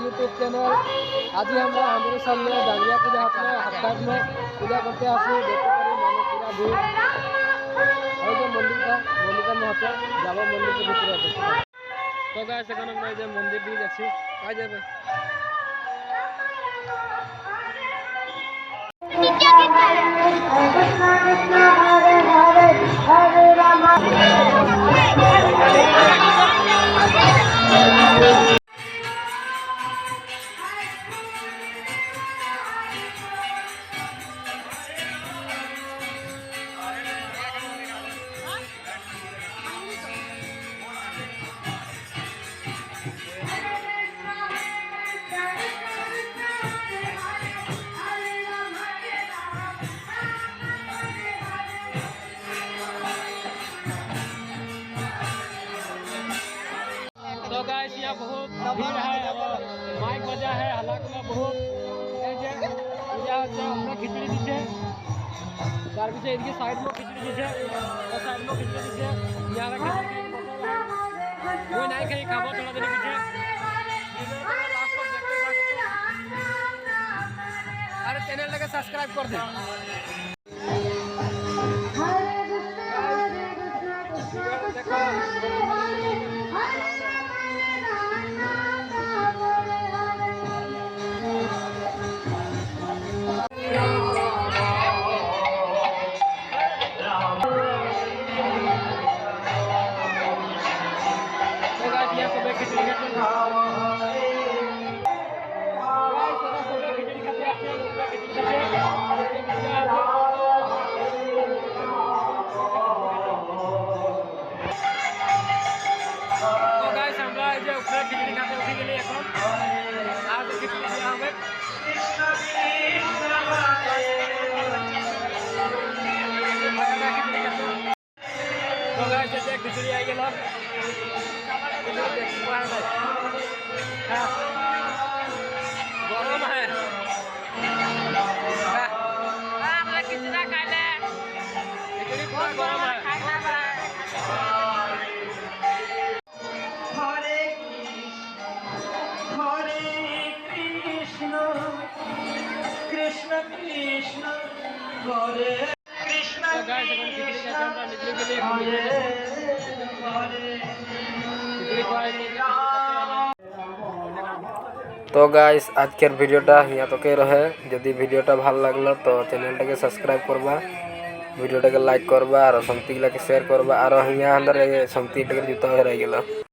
YouTube channel. आज আমরা আমাদের সামনে ডাঙ্গিয়া পূজা হাতে হাত में पूजा करते आसू देखते पारी मानो पूरा भीड़ और जो मंदिर का महत्व जाबो मंदिर के भीतर देखते पारी। तो गाइस এখন আমরা এই যে মন্দির দিয়ে যাচ্ছি কাজ যাবে। तो गाइस यहाँ बहुत भीड़ है और माइक बजा है हल्ला बहुत पूजा होता खिचड़ी दीजिए तार पीछे इनकी साइड में खिचड़ी दीजिए और साइड में खिचड़ी दीजिए यहाँ खिचड़ी कोई नहीं कहीं खाबो थोड़ा देर पीछे अरे चैनल लगे सब्सक्राइब कर दे। खिचड़ी खाते उठी के लिए आज खिचड़ी दिया हमें तो गाइस जैसे खिचड़ी आई गेल गरम है खिचड़ा खाइले खिचड़ी पूरा गरम है। कृष्ण कृष्ण हरे कृष्ण तो गाइस अपन खिचड़ी का कैमरा निकलने के लिए तो गाइस आजकेर भिडियोटा हिया तके रहे जदि भिडियोटा भालो लागलो तो चैनलटाके सब्सक्राइब करबा भिडियोटाके लाइक करबा और समतिगलाके शेयर करबा और हिया अंदर समतिटाके जुता हेराई गेलो।